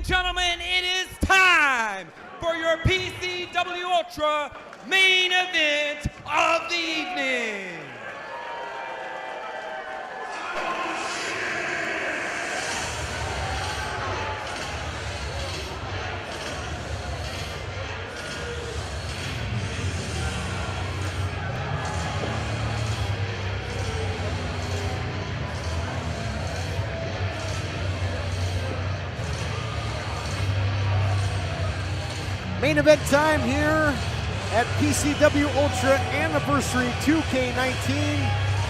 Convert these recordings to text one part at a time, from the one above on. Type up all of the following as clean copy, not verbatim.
and gentlemen, it is time for your PCW Ultra main event of the evening. Main event time here at PCW Ultra Anniversary 2K19.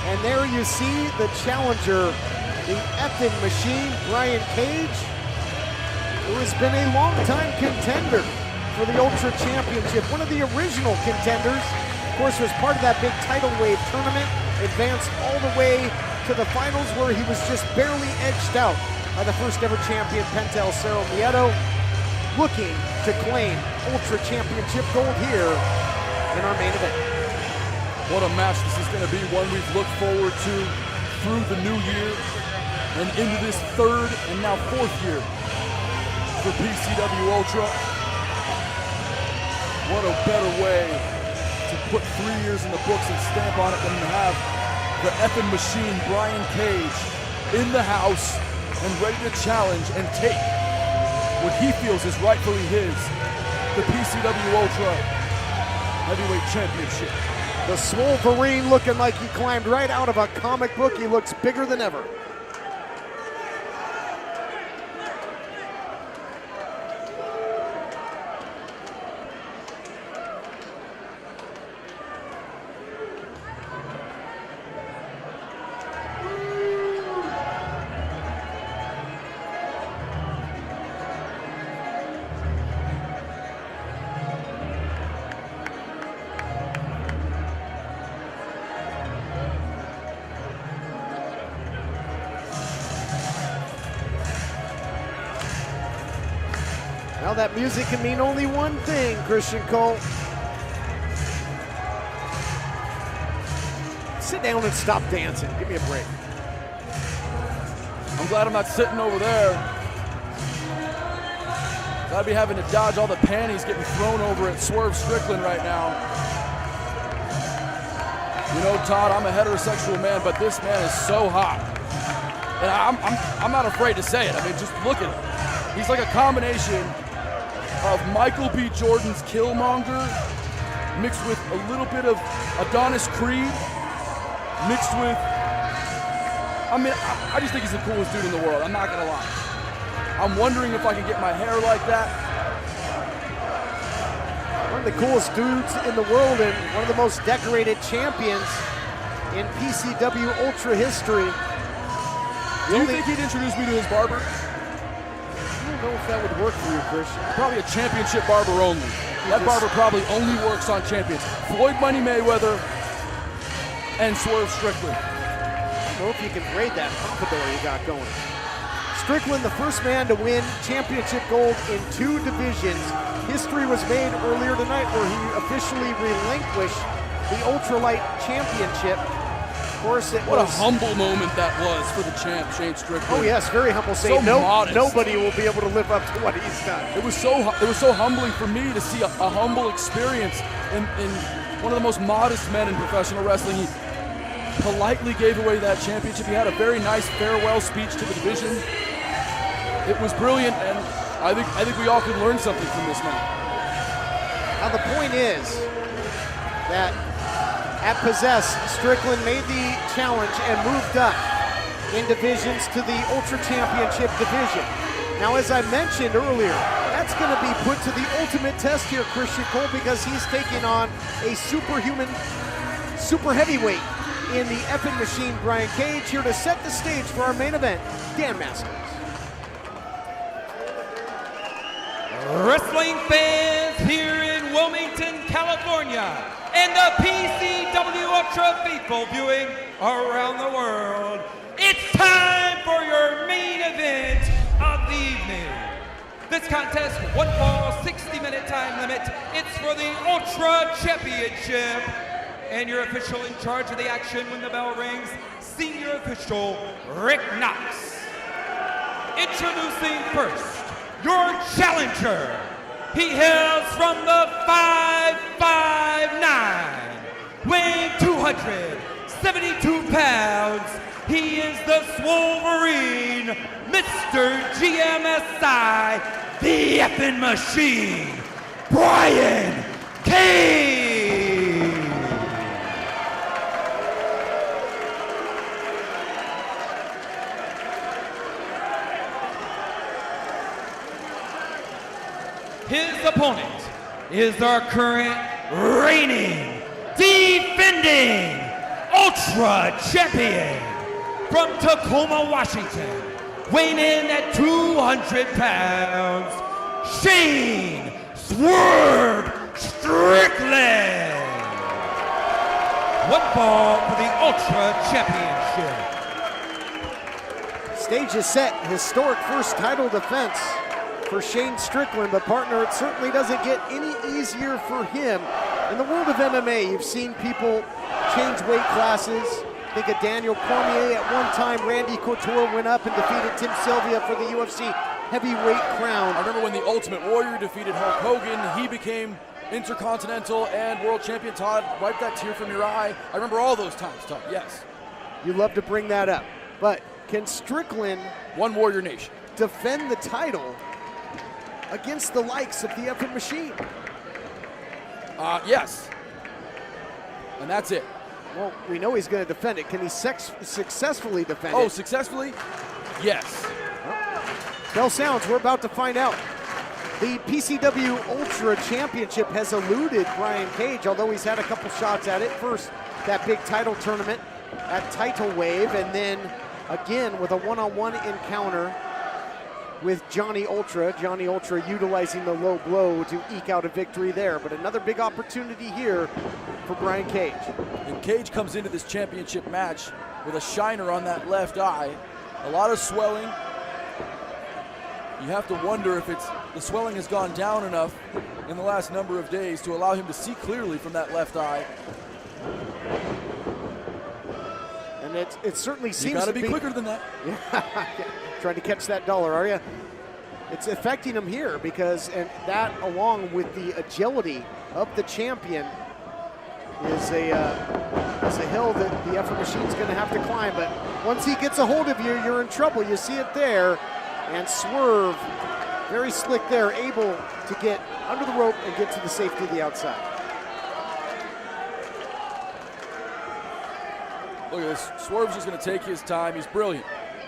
And there you see the challenger, the effing machine, Brian Cage, who has been a long-time contender for the Ultra Championship. One of the original contenders, of course, was part of that big tidal wave tournament, advanced all the way to the finals where he was just barely edged out by the first ever champion, Pentel Cerro Nieto, looking to claim Ultra Championship gold here in our main event. What a match this is going to be, one we've looked forward to through the new year and into this third and now fourth year for PCW Ultra. What a better way to put 3 years in the books and stamp on it than to have the effing machine, Brian Cage, in the house and ready to challenge and take what he feels is rightfully his, the PCW Ultra Heavyweight Championship. The Swolverine looking like he climbed right out of a comic book. He looks bigger than ever. Now that music can mean only one thing, Christian Cole. Sit down and stop dancing. Give me a break. I'm glad I'm not sitting over there. I'd be having to dodge all the panties getting thrown over at Swerve Strickland right now. You know, Todd, I'm a heterosexual man, but this man is so hot. And I'm not afraid to say it. I mean, just look at him. He's like a combination of Michael B. Jordan's Killmonger mixed with a little bit of Adonis Creed mixed with, I mean, I just think he's the coolest dude in the world. I'm not gonna lie. I'm wondering if I can get my hair like that. One of the coolest dudes in the world and one of the most decorated champions in PCW Ultra history. Do you think he'd introduce me to his barber? I don't know if that would work for you, Christian. Probably a championship barber only. That barber probably only works on champions. Floyd Money Mayweather and Swerve Strickland. I don't know if you can braid that pompadour you got going. Strickland, the first man to win championship gold in 2 divisions. History was made earlier tonight where he officially relinquished the Ultralight Championship. Of course, what a humble moment that was for the champ, Shane Strickland. Oh yes, very humble. So modest. Nobody will be able to live up to what he's done. It was so humbling for me to see a humble experience in one of the most modest men in professional wrestling. He politely gave away that championship. He had a very nice farewell speech to the division. It was brilliant, and I think we all could learn something from this man. Now the point is that at Possess, Strickland made the challenge and moved up in divisions to the Ultra Championship division. Now, as I mentioned earlier, that's going to be put to the ultimate test here, Christian Cole, because he's taking on a superhuman, super heavyweight in the effing machine, Brian Cage, here to set the stage for our main event, Dan Masters. Wrestling fans here in Wilmington, California, and the PCW Ultra people viewing around the world, it's time for your main event of the evening. This contest, 1 fall, 60-minute time limit. It's for the Ultra Championship. And your official in charge of the action when the bell rings, senior official Rick Knox. Introducing first, your challenger. He hails from the 5'9", weighing 272 pounds. He is the Swolverine, Mr. GMSI, the effing machine, Brian Cage. His opponent is our current reigning, defending Ultra Champion from Tacoma, Washington, weighing in at 200 pounds, Shane "Swerve" Strickland. One fall for the Ultra Championship. Stage is set. Historic first title defense for Shane Strickland, but partner, it certainly doesn't get any easier for him. In the world of MMA, you've seen people change weight classes. Think of Daniel Cormier at one time. Randy Couture went up and defeated Tim Sylvia for the UFC heavyweight crown. I remember when the Ultimate Warrior defeated Hulk Hogan, he became Intercontinental and World Champion. Todd, wipe that tear from your eye. I remember all those times, Todd, yes. You love to bring that up, but can Strickland, One Warrior Nation, defend the title against the likes of the effing machine? Yes. And that's it. Well, we know he's going to defend it. Can he successfully defend it? Oh, successfully? Yes. Bell sounds, we're about to find out. The PCW Ultra Championship has eluded Brian Cage, although he's had a couple shots at it. First, that big title tournament at Title Wave, and then again with a one-on-one encounter with Johnny Ultra. Johnny Ultra utilizing the low blow to eke out a victory there. But another big opportunity here for Brian Cage. And Cage comes into this championship match with a shiner on that left eye. A lot of swelling. You have to wonder if the swelling has gone down enough in the last number of days to allow him to see clearly from that left eye. And it certainly seems you gotta be quicker than that. Yeah, trying to catch that dollar, are you? It's affecting him here because, and that along with the agility of the champion is a hill that the effort machine's going to have to climb. But once he gets a hold of you, you're in trouble. You see it there, and Swerve, very slick there, able to get under the rope and get to the safety of the outside. Look at this. Swerve's just going to take his time. He's brilliant.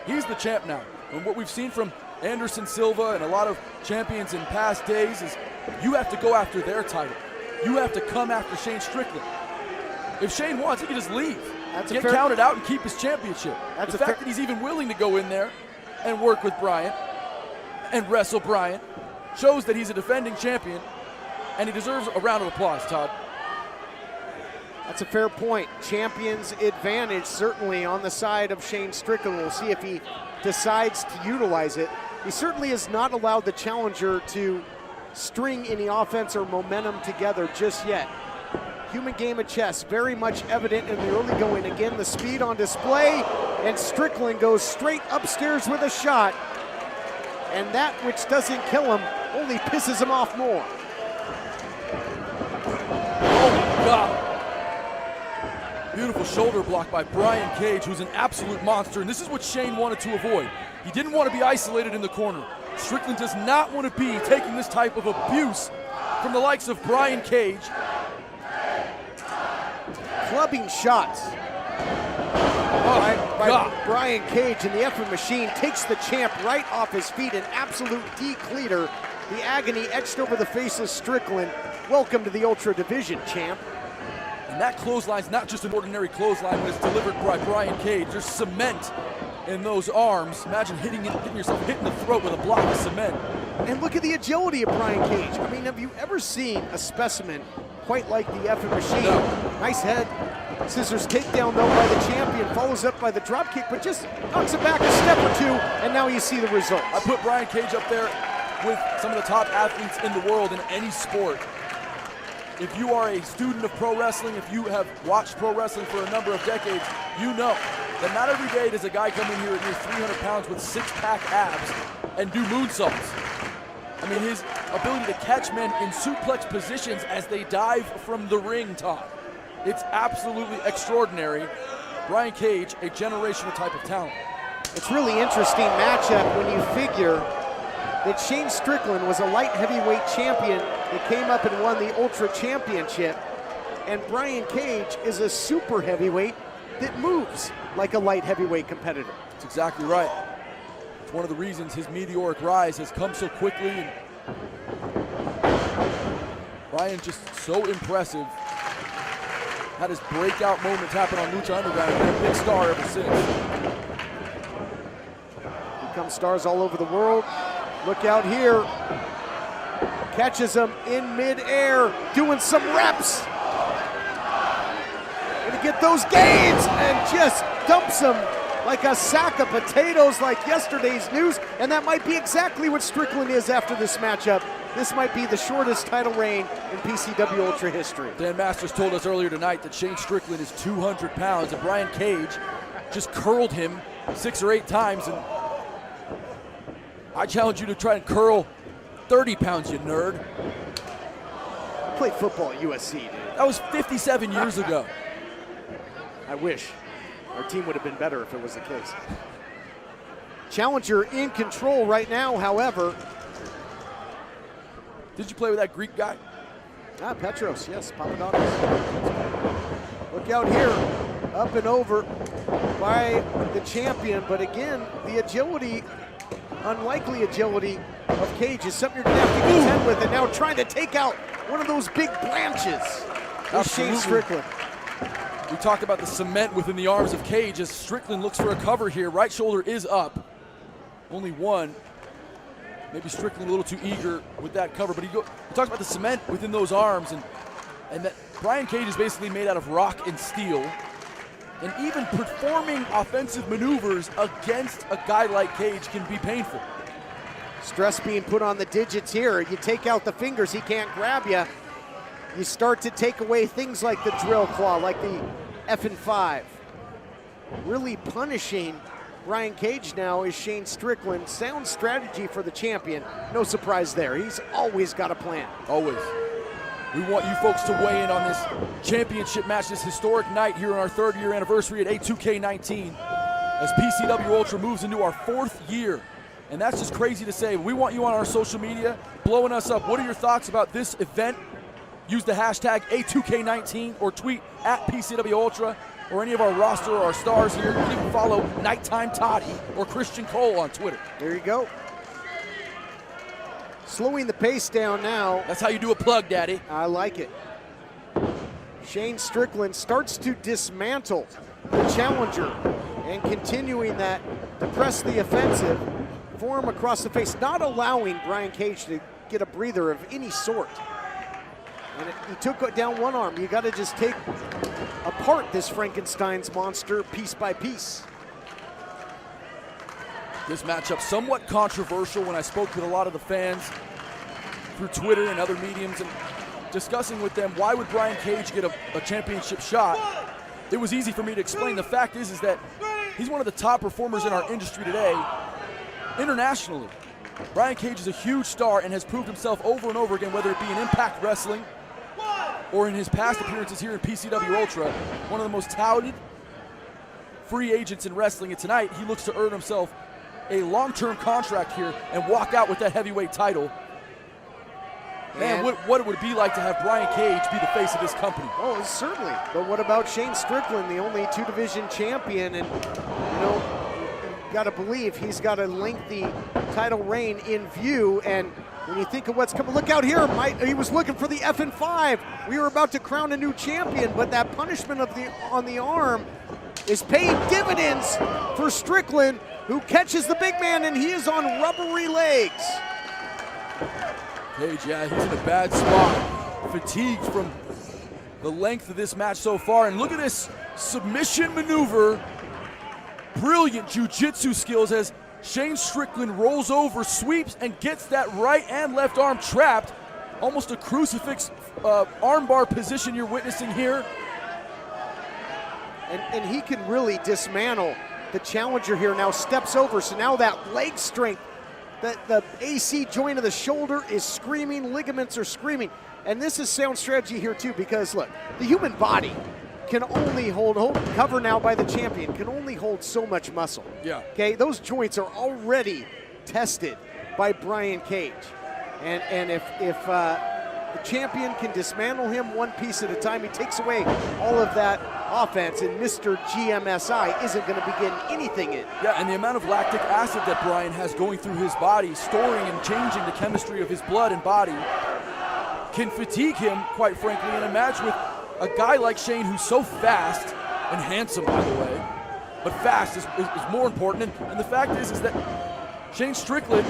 He's the champ now. And what we've seen from Anderson Silva and a lot of champions in past days is you have to go after their title. You have to come after Shane Strickland. If Shane wants, he can just leave. Get counted out and keep his championship. The fact that he's even willing to go in there and work with Brian and wrestle Brian shows that he's a defending champion, and he deserves a round of applause, Todd. That's a fair point. Champion's advantage certainly on the side of Shane Strickland. We'll see if he decides to utilize it. He certainly has not allowed the challenger to string any offense or momentum together just yet. Human game of chess, very much evident in the early going. Again, the speed on display, and Strickland goes straight upstairs with a shot, and that which doesn't kill him only pisses him off more. Oh, God. Beautiful shoulder block by Brian Cage, who's an absolute monster, and this is what Shane wanted to avoid. He didn't want to be isolated in the corner. Strickland does not want to be taking this type of abuse from the likes of Brian Cage. Clubbing shots by Brian Cage, and the effort machine takes the champ right off his feet. An absolute decleater. The agony etched over the face of Strickland. Welcome to the Ultra Division, champ. And that clothesline's not just an ordinary clothesline when it's delivered by Brian Cage. There's cement in those arms. Imagine getting yourself hit in the throat with a block of cement. And look at the agility of Brian Cage. I mean, have you ever seen a specimen quite like the effing machine? No. Nice head scissors takedown though by the champion, follows up by the drop kick, but just knocks it back a step or two, and now you see the results. I put Brian Cage up there with some of the top athletes in the world in any sport. If you are a student of pro wrestling, if you have watched pro wrestling for a number of decades, you know that not every day does a guy come in here at near 300 pounds with six-pack abs and do moonsaults. mean, his ability to catch men in suplex positions as they dive from the ring, Todd. It's absolutely extraordinary. Brian Cage, a generational type of talent. It's really interesting matchup when you figure that Shane Strickland was a light heavyweight champion that came up and won the Ultra Championship, and Brian Cage is a super heavyweight that moves like a light heavyweight competitor. That's exactly right. It's one of the reasons his meteoric rise has come so quickly. And Brian just so impressive. Had his breakout moments happen on Lucha Underground and been a big star ever since. Become stars all over the world. Look out here. Catches him in midair, doing some reps. Gonna get those gains and just dumps him like a sack of potatoes like yesterday's news. And that might be exactly what Strickland is after this matchup. This might be the shortest title reign in PCW Ultra history. Dan Masters told us earlier tonight that Shane Strickland is 200 pounds and Brian Cage just curled him 6 or 8 times. And I challenge you to try and curl 30 pounds, you nerd. I played football at USC, dude. That was 57 years ago. I wish. Our team would have been better if it was the case. Challenger in control right now, however. Did you play with that Greek guy? Ah, Petros, yes, Papadopoulos. Look out here, up and over by the champion, but again, the agility, unlikely agility of Cage is something you're gonna have to contend with, and now trying to take out one of those big branches. Shane Strickland. We talked about the cement within the arms of Cage as Strickland looks for a cover here. Right shoulder is up, only one. Maybe Strickland a little too eager with that cover, but he talks about the cement within those arms, and that Brian Cage is basically made out of rock and steel, and even performing offensive maneuvers against a guy like Cage can be painful. Stress being put on the digits here. You take out the fingers, he can't grab you. You start to take away things like the drill claw, like the F5. Really punishing Brian Cage now is Shane Strickland. Sound strategy for the champion. No surprise there. He's always got a plan. Always. We want you folks to weigh in on this championship match, this historic night here on our 3rd year anniversary at A2K19 as PCW Ultra moves into our 4th year. And that's just crazy to say. We want you on our social media blowing us up. What are your thoughts about this event? Use the hashtag A2K19 or tweet at PCW Ultra or any of our roster or our stars here. You can even follow Nighttime Toddy or Christian Cole on Twitter. There you go. Slowing the pace down now. That's how you do a plug, Daddy. I like it. Shane Strickland starts to dismantle the challenger and continuing that to press the offensive, form across the face, not allowing Brian Cage to get a breather of any sort. And he took down one arm. You got to just take apart this Frankenstein's monster piece by piece. This matchup somewhat controversial when I spoke with a lot of the fans through Twitter and other mediums and discussing with them why would Brian Cage get a championship shot. It was easy for me to explain. The fact is that he's one of the top performers in our industry today, internationally. Brian Cage is a huge star and has proved himself over and over again, whether it be in Impact Wrestling or in his past appearances here in PCW Ultra, one of the most touted free agents in wrestling. And tonight, he looks to earn himself a long-term contract here and walk out with that heavyweight title. Man, what would it be like to have Brian Cage be the face of this company? Oh, certainly. But what about Shane Strickland, the only 2-division champion? And, you know, you got to believe he's got a lengthy title reign in view. And when you think of what's coming, look out here. He was looking for the F5. We were about to crown a new champion, but that punishment on the arm is paying dividends for Strickland, who catches the big man, and he is on rubbery legs. Cage, yeah, he's in a bad spot. Fatigued from the length of this match so far. And look at this submission maneuver. Brilliant jiu-jitsu skills as Shane Strickland rolls over, sweeps, and gets that right and left arm trapped. Almost a crucifix armbar position you're witnessing here. And he can really dismantle the challenger here. Now steps over, so now that leg strength The AC joint of the shoulder is screaming, ligaments are screaming. And this is sound strategy here too, because look, the human body can only hold cover now by the champion, can only hold so much muscle. Yeah. Okay, those joints are already tested by Brian Cage. And if the champion can dismantle him one piece at a time, he takes away all of that offense, and Mr. GMSI isn't going to be getting anything in. Yeah, and the amount of lactic acid that Brian has going through his body, storing and changing the chemistry of his blood and body, can fatigue him, quite frankly, in a match with a guy like Shane, who's so fast and handsome, by the way, but fast is more important. And the fact is that Shane Strickland,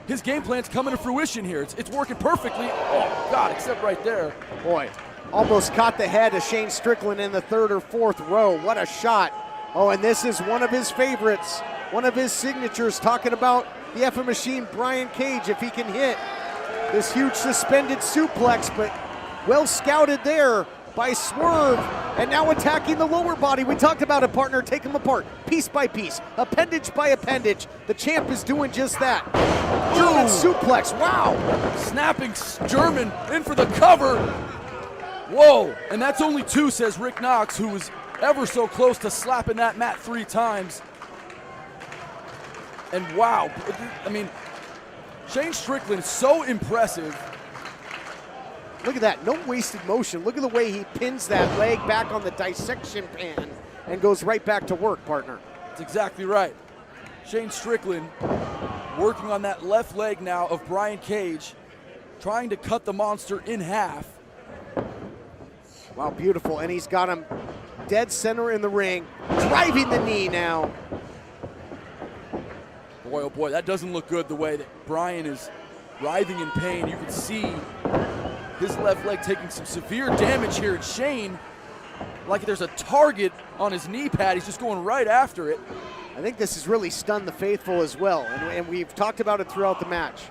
his game plan's coming to fruition here. It's working perfectly. Oh, God, except right there. Boy, almost caught the head of Shane Strickland in the third or fourth row. What a shot. Oh, and this is one of his favorites, one of his signatures, talking about the effing machine, Brian Cage, if he can hit this huge suspended suplex, but well scouted there by Swerve, and now attacking the lower body. We talked about it, partner. Take them apart, piece by piece, appendage by appendage. The champ is doing just that. German suplex, wow. Snapping German in for the cover. Whoa, and that's only two, says Rick Knox, who was ever so close to slapping that mat 3 times. And wow, I mean, Shane Strickland is so impressive. Look at that, no wasted motion. Look at the way he pins that leg back on the dissection pan and goes right back to work, partner. That's exactly right. Shane Strickland working on that left leg now of Brian Cage, trying to cut the monster in half. Wow, beautiful, and he's got him dead center in the ring, driving the knee now. Boy, oh boy, that doesn't look good, the way that Brian is writhing in pain. You can see his left leg taking some severe damage here, and Shane, like there's a target on his knee pad, he's just going right after it. I think this has really stunned the faithful as well, and we've talked about it throughout the match.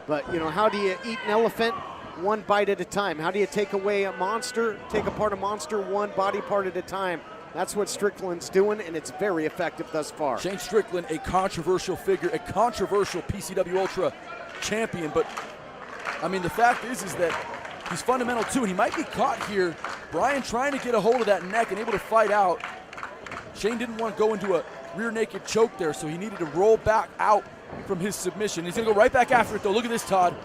But, you know, how do you eat an elephant? One bite at a time. How do you take away a monster, take apart a monster one body part at a time? That's what Strickland's doing, and it's very effective thus far. Shane Strickland, a controversial figure, a controversial PCW Ultra champion, but I mean, the fact is that he's fundamental too, and he might be caught here. Brian trying to get a hold of that neck and able to fight out. Shane didn't want to go into a rear naked choke there, so he needed to roll back out from his submission. He's gonna go right back after it though. Look at this, Todd.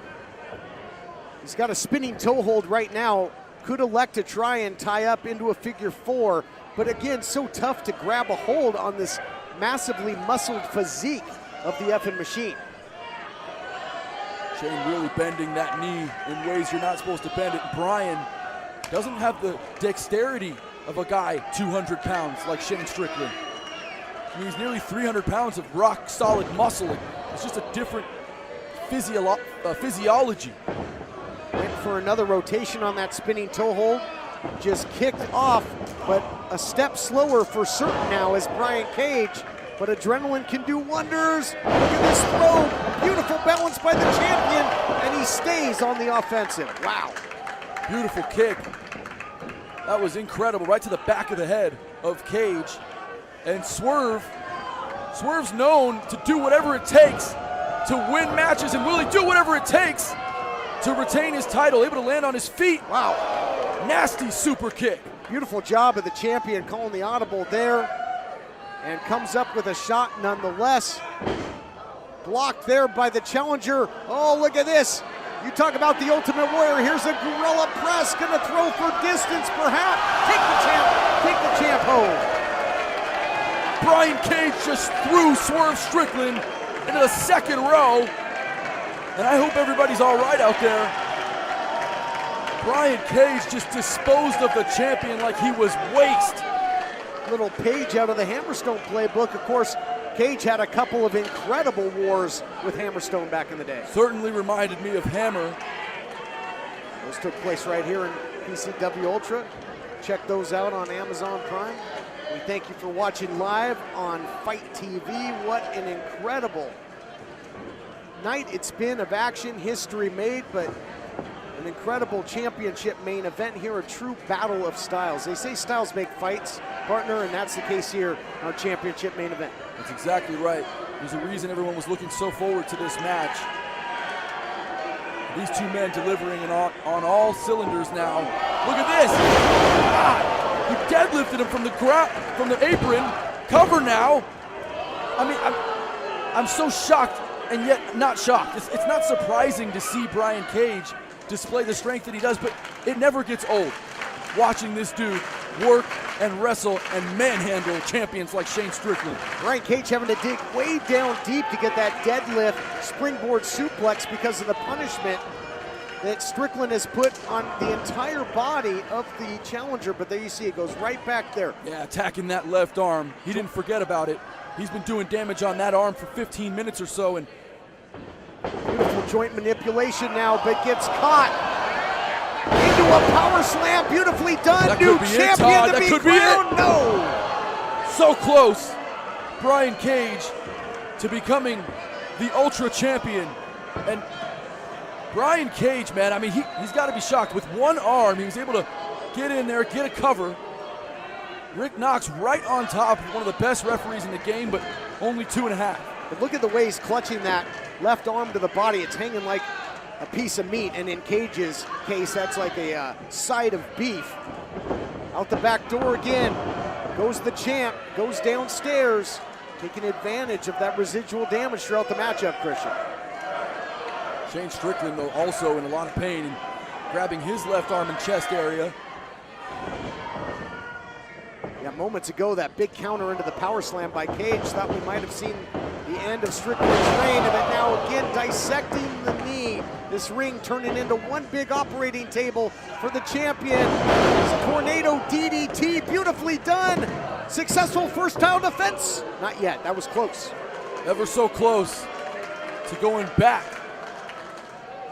He's got a spinning toe hold right now. Could elect to try and tie up into a figure 4, but again, so tough to grab a hold on this massively muscled physique of the effing machine. Shane really bending that knee in ways you're not supposed to bend it. Brian doesn't have the dexterity of a guy 200 pounds like Shane Strickland. I mean, he's nearly 300 pounds of rock solid muscle. It's just a different physiology. Went for another rotation on that spinning toe hold. Just kicked off, but a step slower for certain now as Brian Cage. But adrenaline can do wonders. Look at this throw. Beautiful balance by the champion, and he stays on the offensive. Wow. Beautiful kick. That was incredible, right to the back of the head of Cage. And Swerve's known to do whatever it takes to win matches, and will he do whatever it takes to retain his title, able to land on his feet. Wow. Nasty super kick. Beautiful job of the champion calling the audible there, and comes up with a shot nonetheless. Blocked there by the challenger. Oh, look at this. You talk about the Ultimate Warrior. Here's a gorilla press, gonna throw for distance perhaps. Take the champ home. Brian Cage just threw Swerve Strickland into the second row. And I hope everybody's all right out there. Brian Cage just disposed of the champion like he was waste. Little page out of the Hammerstone playbook. Of course, Cage had a couple of incredible wars with Hammerstone back in the day. Certainly reminded me of Hammer. Those took place right here in PCW Ultra. Check those out on Amazon Prime. We thank you for watching live on Fight TV. What an incredible night it's been of action, history made, but an incredible championship main event here, a true battle of styles. They say styles make fights, partner, and that's the case here, our championship main event. That's exactly right. There's a reason everyone was looking so forward to this match. These two men delivering on all cylinders now. Look at this. God, he deadlifted him from the apron. Cover now. I mean, I'm so shocked and yet not shocked. It's not surprising to see Brian Cage display the strength that he does, but it never gets old watching this dude work and wrestle and manhandle champions like Shane Strickland. Brian Cage having to dig way down deep to get that deadlift springboard suplex because of the punishment that Strickland has put on the entire body of the challenger, but there you see it goes right back there. Yeah, attacking that left arm. He didn't forget about it. He's been doing damage on that arm for 15 minutes or so. And beautiful joint manipulation now, but gets caught into a power slam. Beautifully done. That New could be champion it, to that be could crowned. be it. No. So close. Brian Cage to becoming the Ultra Champion. And Brian Cage, man, I mean, he's got to be shocked. With one arm, he was able to get in there, get a cover. Rick Knox right on top of one of the best referees in the game, but only 2.5. But look at the way he's clutching that left arm to the body. It's hanging like a piece of meat, and in Cage's case, that's like a side of beef. Out the back door again, goes the champ, goes downstairs, taking advantage of that residual damage throughout the matchup, Christian. Shane Strickland, though, also in a lot of pain and grabbing his left arm and chest area. Yeah, moments ago, that big counter into the power slam by Cage. Thought we might have seen the end of Strickland's reign, but now again dissecting the knee. This ring turning into one big operating table for the champion. Tornado DDT, beautifully done. Successful first tile defense. Not yet, that was close. Ever so close to going back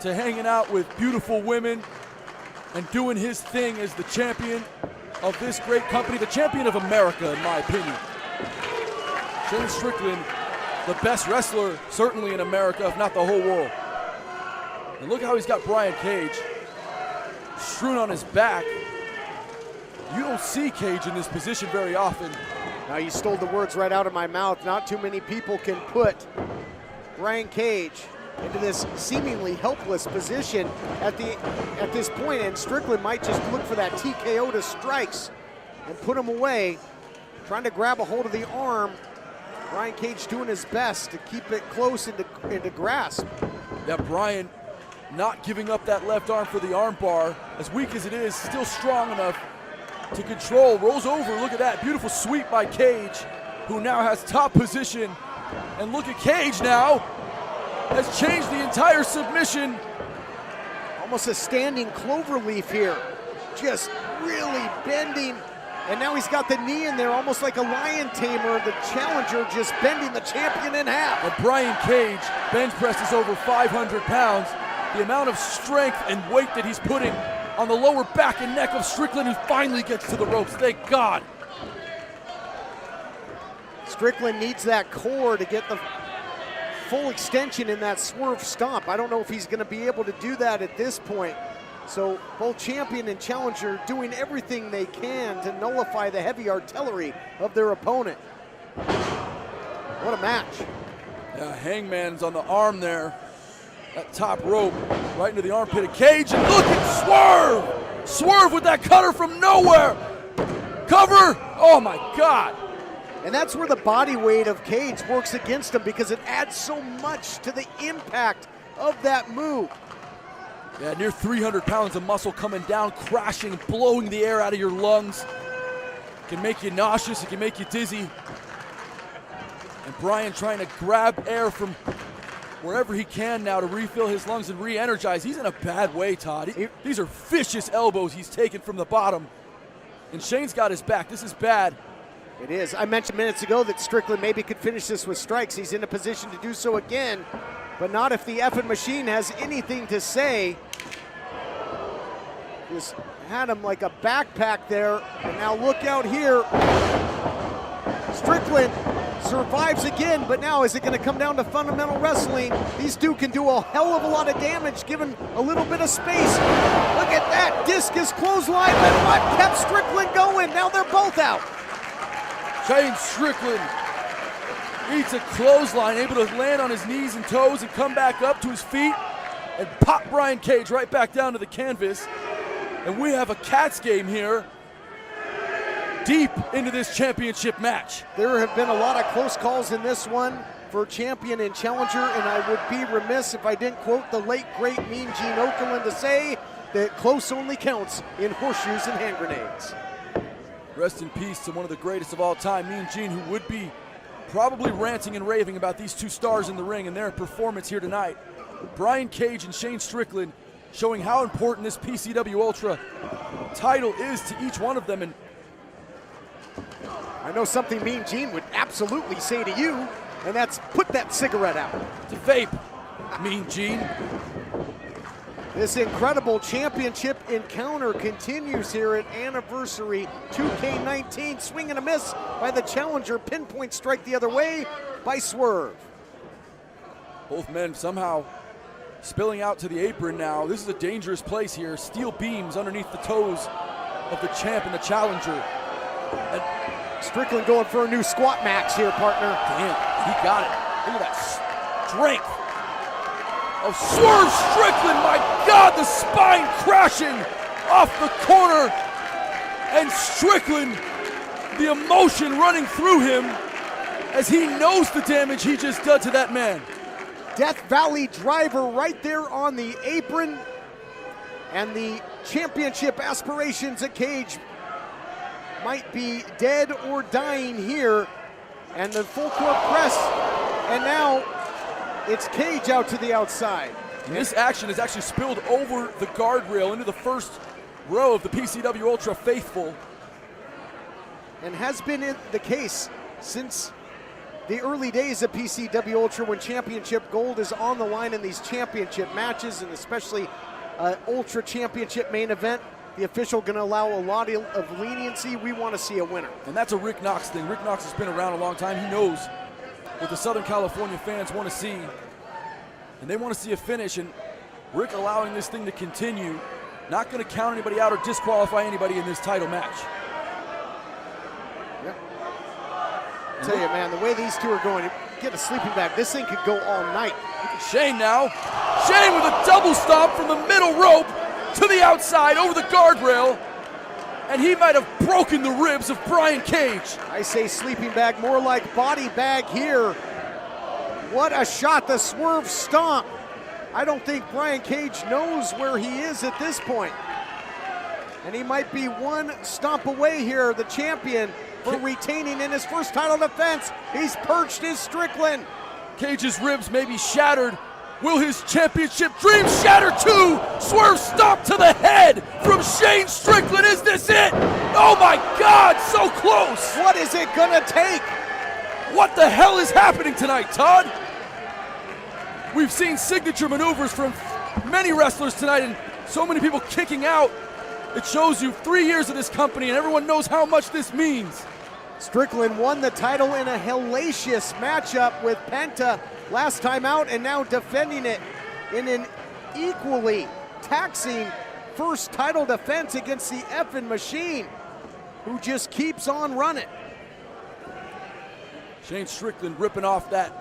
to hanging out with beautiful women and doing his thing as the champion of this great company, the champion of America, in my opinion. Shane Strickland, the best wrestler, certainly in America, if not the whole world. And look how he's got Brian Cage strewn on his back. You don't see Cage in this position very often. Now you stole the words right out of my mouth. Not too many people can put Brian Cage into this seemingly helpless position at this point, and Strickland might just look for that TKO to strikes and put him away, trying to grab a hold of the arm. Brian Cage doing his best to keep it close into grasp. Yeah, Brian not giving up that left arm for the arm bar. As weak as it is, still strong enough to control. Rolls over, look at that, beautiful sweep by Cage, who now has top position. And look at Cage now, has changed the entire submission. Almost a standing clover leaf here. Just really bending. And now he's got the knee in there, almost like a lion tamer. The challenger just bending the champion in half. And Brian Cage bench presses over 500 pounds. The amount of strength and weight that he's putting on the lower back and neck of Strickland, who finally gets to the ropes, thank God. Strickland needs that core to get the full extension in that swerve stomp. I don't know if he's going to be able to do that at this point. So both champion and challenger doing everything they can to nullify the heavy artillery of their opponent. What a match. Yeah, Hangman's on the arm there. That top rope right into the armpit of Cage, and look at Swerve! Swerve with that cutter from nowhere! Cover! Oh my God! And that's where the body weight of Cage works against him, because it adds so much to the impact of that move. Yeah, near 300 pounds of muscle coming down, crashing, blowing the air out of your lungs. It can make you nauseous, it can make you dizzy. And Brian trying to grab air from wherever he can now to refill his lungs and re-energize. He's in a bad way, Todd. These are vicious elbows he's taken from the bottom. And Shane's got his back. This is bad. It is. I mentioned minutes ago that Strickland maybe could finish this with strikes. He's in a position to do so again, but not if the effing machine has anything to say. Just had him like a backpack there, and now look out here. Strickland survives again, but now is it going to come down to fundamental wrestling? These two can do a hell of a lot of damage given a little bit of space. Look at that, discus clothesline, but what kept Strickland going? Now they're both out. Shane Strickland Eats a clothesline, able to land on his knees and toes and come back up to his feet and pop Brian Cage right back down to the canvas. And we have a cat's game here deep into this championship match. There have been a lot of close calls in this one for champion and challenger, and I would be remiss if I didn't quote the late, great Mean Gene Okerlund to say that close only counts in horseshoes and hand grenades. Rest in peace to one of the greatest of all time, Mean Gene, who would be probably ranting and raving about these two stars in the ring and their performance here tonight. Brian Cage and Shane Strickland showing how important this PCW Ultra title is to each one of them. And I know something Mean Gene would absolutely say to you, and that's put that cigarette out. to vape, Mean Gene. This incredible championship encounter continues here at Anniversary 2K19. Swing and a miss by the challenger. Pinpoint strike the other way by Swerve. Both men somehow spilling out to the apron now. This is a dangerous place here. Steel beams underneath the toes of the champ and the challenger. And Strickland going for a new squat max here, partner. damn, he got it. Look at that strength of Swerve Strickland. My God, the spine crashing off the corner. And Strickland, the emotion running through him as he knows the damage he just did to that man. Death Valley driver right there on the apron. And the championship aspirations at Cage might be dead or dying here. And the full court press. And now it's Cage out to the outside. And this action has actually spilled over the guardrail into the first row of the PCW Ultra faithful. And has been the case since the early days of PCW Ultra, when championship gold is on the line in these championship matches, and especially Ultra Championship main event. The official going to allow a lot of leniency. We want to see a winner. And that's a Rick Knox thing. Rick Knox has been around a long time. He knows what the Southern California fans want to see. And they want to see a finish. And Rick allowing this thing to continue, not going to count anybody out or disqualify anybody in this title match. Yep. I tell you, man, the way these two are going, get a sleeping bag. This thing could go all night. Look at Shane now. Shane with a double stomp from the middle rope to the outside over the guardrail. And he might have broken the ribs of Brian Cage. I say sleeping bag, more like body bag here. What a shot, the Swerve stomp. I don't think Brian Cage knows where he is at this point. And he might be one stomp away here, the champion, for retaining in his first title defense. He's perched his Strickland. Cage's ribs may be shattered. Will his championship dream shatter too? Swerve stomp to the head from Shane Strickland. Is this it? Oh my God, so close. What is it gonna take? What the hell is happening tonight, Todd? We've seen signature maneuvers from many wrestlers tonight and so many people kicking out. It shows you 3 years of this company and everyone knows how much this means. Strickland won the title in a hellacious matchup with Penta last time out, and now defending it in an equally taxing first title defense against the effing Machine, who just keeps on running. Shane Strickland ripping off that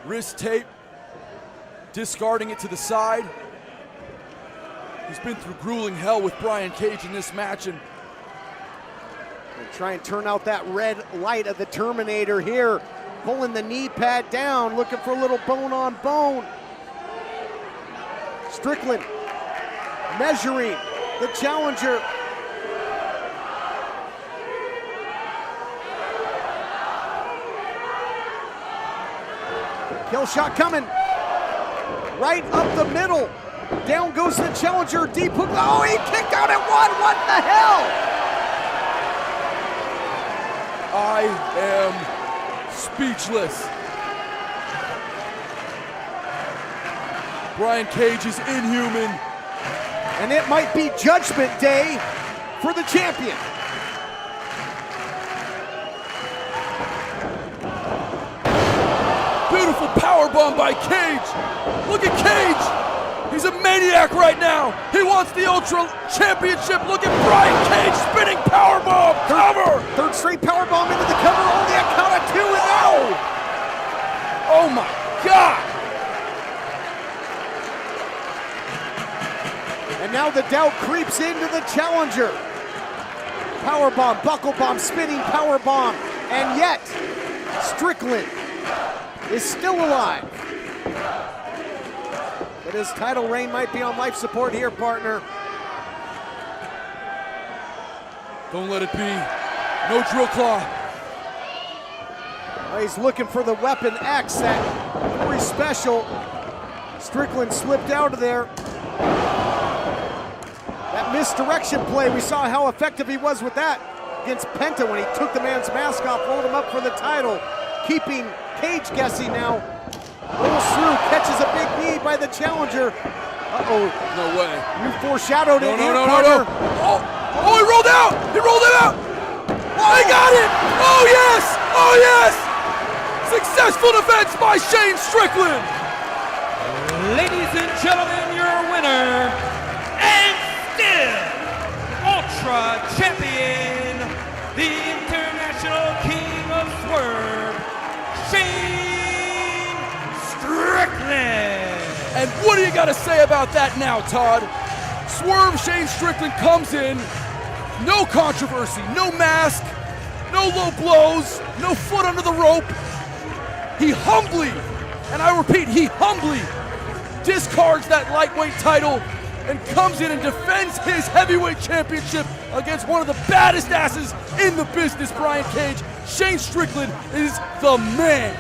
wrist tape, discarding it to the side. He's been through grueling hell with Brian Cage in this match, and try and turn out that red light of the Terminator here. Pulling the knee pad down, looking for a little bone on bone. Strickland measuring the challenger. Kill shot coming. Right up the middle. Down goes the challenger, deep hook. Oh, he kicked out at one. What the hell? I am speechless. Brian Cage is inhuman. And it might be Judgment Day for the champion. Beautiful powerbomb by Cage. Look at Cage. He's a maniac right now. He wants the Ultra Championship. Look at Brian Cage spinning powerbomb. Cover. Third straight powerbomb into the cover. Only a count of two, and now the doubt creeps into the challenger. Power bomb, buckle bomb, spinning power bomb, and yet Strickland is still alive. But his title reign might be on life support here, partner. Don't let it be. No drill claw. Well, he's looking for the weapon X, that very special. Strickland slipped out of there. That misdirection play, we saw how effective he was with that against Penta when he took the man's mask off, rolled him up for the title, keeping Cage guessing now. Rolls through, catches a big knee by the challenger. Uh-oh. No way. You foreshadowed it here, No. partner. Oh, he rolled out! He rolled it out! Oh, he got it! Oh, yes! Oh, yes! Successful defense by Shane Strickland! Ladies and gentlemen, your winner, and still Ultra Champion, the International King of Swerve, Shane Strickland. And what do you got to say about that now, Todd? Swerve Shane Strickland comes in, no controversy, no mask, no low blows, no foot under the rope. He humbly, and I repeat, he humbly discards that lightweight title and comes in and defends his heavyweight championship against one of the baddest asses in the business, Brian Cage. Shane Strickland is the man.